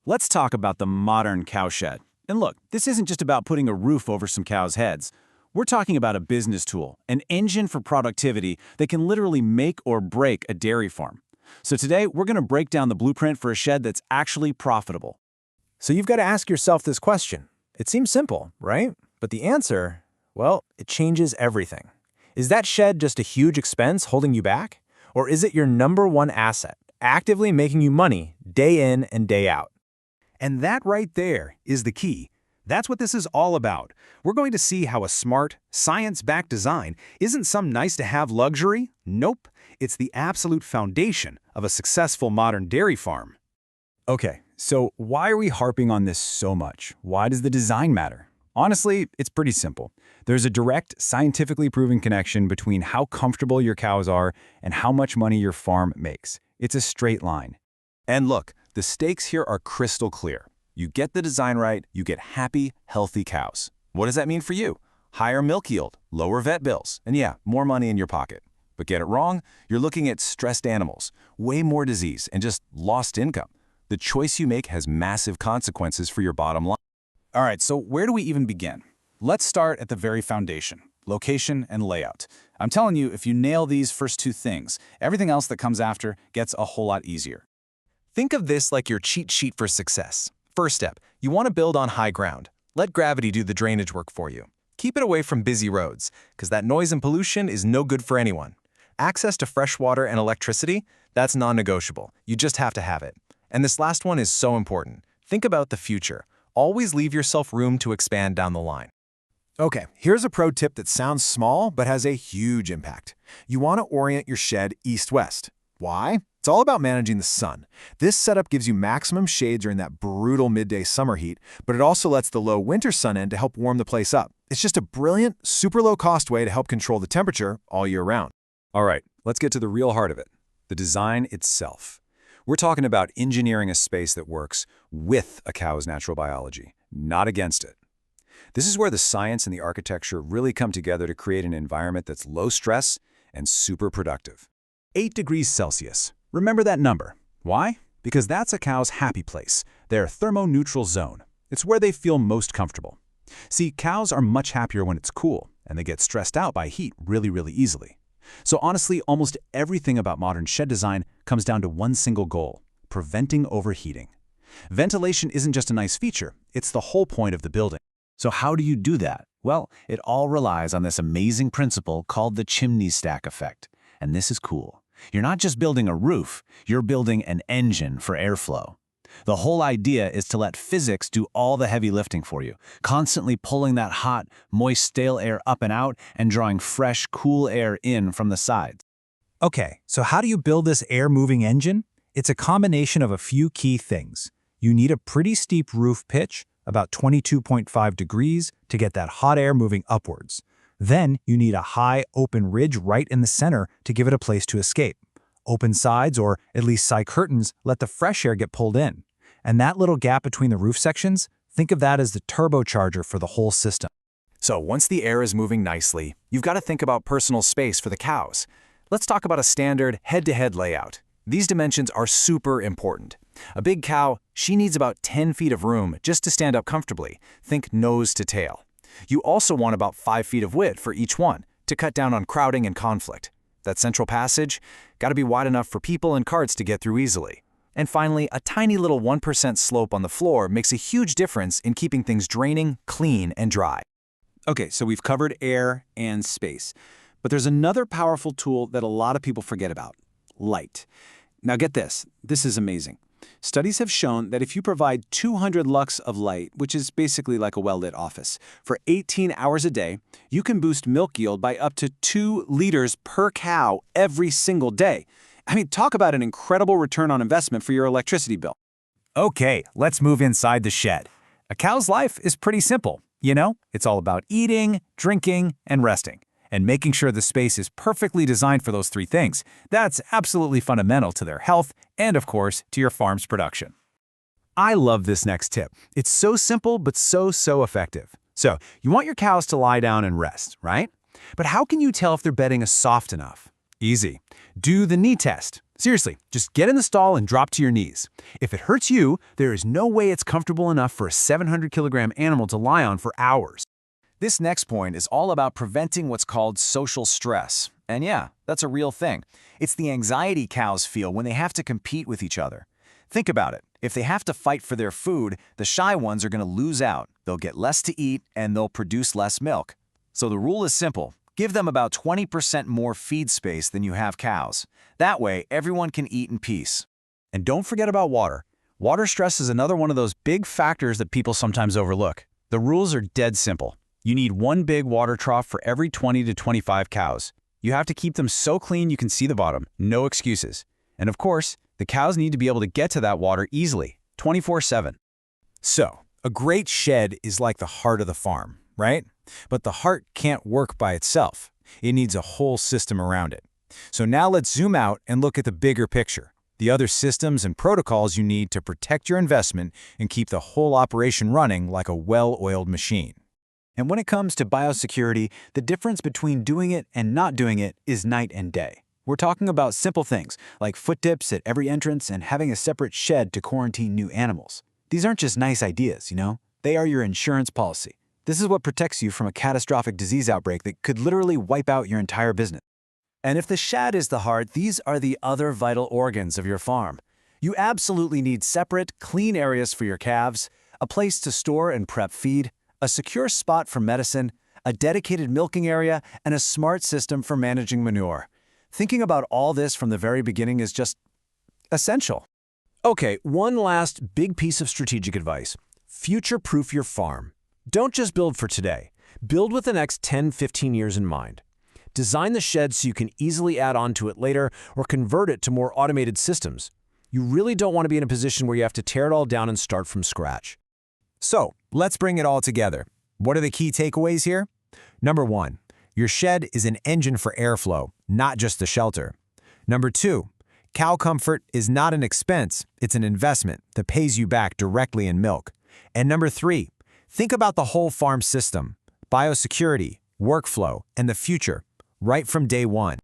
Let's talk about the modern cowshed. And look, this isn't just about putting a roof over some cows' heads. We're talking about a business tool, an engine for productivity that can literally make or break a dairy farm. So today, we're going to break down the blueprint for a shed that's actually profitable. So you've got to ask yourself this question. It seems simple, right? But the answer, well, it changes everything. Is that shed just a huge expense holding you back? Or is it your number one asset, actively making you money day in and day out? And that right there is the key. That's what this is all about. We're going to see how a smart, science-backed design isn't some nice-to-have luxury. Nope, it's the absolute foundation of a successful modern dairy farm. Okay, so why are we harping on this so much? Why does the design matter? Honestly, it's pretty simple. There's a direct, scientifically proven connection between how comfortable your cows are and how much money your farm makes. It's a straight line. And look, the stakes here are crystal clear. You get the design right, you get happy, healthy cows. What does that mean for you? Higher milk yield, lower vet bills, and yeah, more money in your pocket. But get it wrong, you're looking at stressed animals, way more disease, and just lost income. The choice you make has massive consequences for your bottom line. All right, so where do we even begin? Let's start at the very foundation, location and layout. I'm telling you, if you nail these first two things, everything else that comes after gets a whole lot easier. Think of this like your cheat sheet for success. First step, you want to build on high ground. Let gravity do the drainage work for you. Keep it away from busy roads, because that noise and pollution is no good for anyone. Access to fresh water and electricity, that's non-negotiable. You just have to have it. And this last one is so important. Think about the future. Always leave yourself room to expand down the line. Okay, here's a pro tip that sounds small but has a huge impact. You want to orient your shed east-west. Why? It's all about managing the sun. This setup gives you maximum shade during that brutal midday summer heat, but it also lets the low winter sun in to help warm the place up. It's just a brilliant, super low-cost way to help control the temperature all year round. All right, let's get to the real heart of it, the design itself. We're talking about engineering a space that works with a cow's natural biology, not against it. This is where the science and the architecture really come together to create an environment that's low stress and super productive. 8 degrees Celsius. Remember that number. Why? Because that's a cow's happy place, their thermoneutral zone. It's where they feel most comfortable. See, cows are much happier when it's cool, and they get stressed out by heat really easily. So honestly, almost everything about modern shed design comes down to one single goal: preventing overheating. Ventilation isn't just a nice feature, it's the whole point of the building. So how do you do that? Well, it all relies on this amazing principle called the chimney stack effect. And this is cool. You're not just building a roof, you're building an engine for airflow. The whole idea is to let physics do all the heavy lifting for you, constantly pulling that hot, moist, stale air up and out and drawing fresh, cool air in from the sides. Okay, so how do you build this air-moving engine? It's a combination of a few key things. You need a pretty steep roof pitch, about 22.5 degrees, to get that hot air moving upwards. Then you need a high, open ridge right in the center to give it a place to escape. Open sides, or at least side curtains, let the fresh air get pulled in. And that little gap between the roof sections, think of that as the turbocharger for the whole system. So once the air is moving nicely, you've got to think about personal space for the cows. Let's talk about a standard head-to-head layout. These dimensions are super important. A big cow, she needs about 10 feet of room just to stand up comfortably. Think nose to tail. You also want about 5 feet of width for each one to cut down on crowding and conflict. That central passage, got to be wide enough for people and carts to get through easily. And finally, a tiny little 1% slope on the floor makes a huge difference in keeping things draining, clean, and dry. Okay, so we've covered air and space. But there's another powerful tool that a lot of people forget about: light. Now get this, this is amazing. Studies have shown that if you provide 200 lux of light, which is basically like a well-lit office, for 18 hours a day, you can boost milk yield by up to 2 liters per cow every single day. I mean, talk about an incredible return on investment for your electricity bill. Okay, let's move inside the shed. A cow's life is pretty simple. You know, it's all about eating, drinking, and resting. And making sure the space is perfectly designed for those 3 things. That's absolutely fundamental to their health and, of course, to your farm's production. I love this next tip. It's so simple, but so effective. So, you want your cows to lie down and rest, right? But how can you tell if their bedding is soft enough? Easy. Do the knee test. Seriously, just get in the stall and drop to your knees. If it hurts you, there is no way it's comfortable enough for a 700-kilogram animal to lie on for hours. This next point is all about preventing what's called social stress. And yeah, that's a real thing. It's the anxiety cows feel when they have to compete with each other. Think about it. If they have to fight for their food, the shy ones are going to lose out. They'll get less to eat and they'll produce less milk. So the rule is simple. Give them about 20% more feed space than you have cows. That way, everyone can eat in peace. And don't forget about water. Water stress is another one of those big factors that people sometimes overlook. The rules are dead simple. You need one big water trough for every 20 to 25 cows. You have to keep them so clean you can see the bottom. No excuses. And of course, the cows need to be able to get to that water easily, 24/7. So, a great shed is like the heart of the farm, right? But the heart can't work by itself. It needs a whole system around it. So now let's zoom out and look at the bigger picture, the other systems and protocols you need to protect your investment and keep the whole operation running like a well-oiled machine. And when it comes to biosecurity, the difference between doing it and not doing it is night and day. We're talking about simple things like foot dips at every entrance and having a separate shed to quarantine new animals. These aren't just nice ideas, you know? They are your insurance policy. This is what protects you from a catastrophic disease outbreak that could literally wipe out your entire business. And if the shed is the heart, these are the other vital organs of your farm. You absolutely need separate, clean areas for your calves, a place to store and prep feed, a secure spot for medicine, a dedicated milking area, and a smart system for managing manure. Thinking about all this from the very beginning is just essential. Okay, one last big piece of strategic advice. Future-proof your farm. Don't just build for today. Build with the next 10-15 years in mind. Design the shed so you can easily add on to it later or convert it to more automated systems. You really don't want to be in a position where you have to tear it all down and start from scratch. So, let's bring it all together. What are the key takeaways here? Number 1, your shed is an engine for airflow, not just a shelter. Number 2, cow comfort is not an expense, it's an investment that pays you back directly in milk. And number 3, think about the whole farm system, biosecurity, workflow, and the future, right from day one.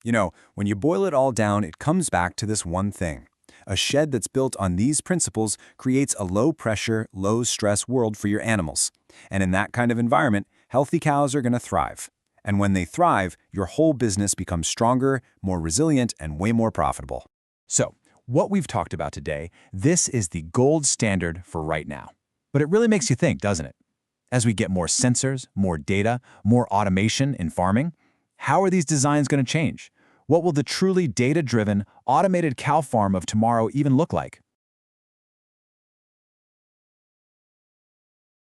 You know, when you boil it all down, it comes back to this one thing. A shed that's built on these principles creates a low-pressure, low-stress world for your animals. And in that kind of environment, healthy cows are going to thrive. And when they thrive, your whole business becomes stronger, more resilient, and way more profitable. So, what we've talked about today, this is the gold standard for right now. But it really makes you think, doesn't it? As we get more sensors, more data, more automation in farming, how are these designs going to change? What will the truly data-driven, automated cow farm of tomorrow even look like?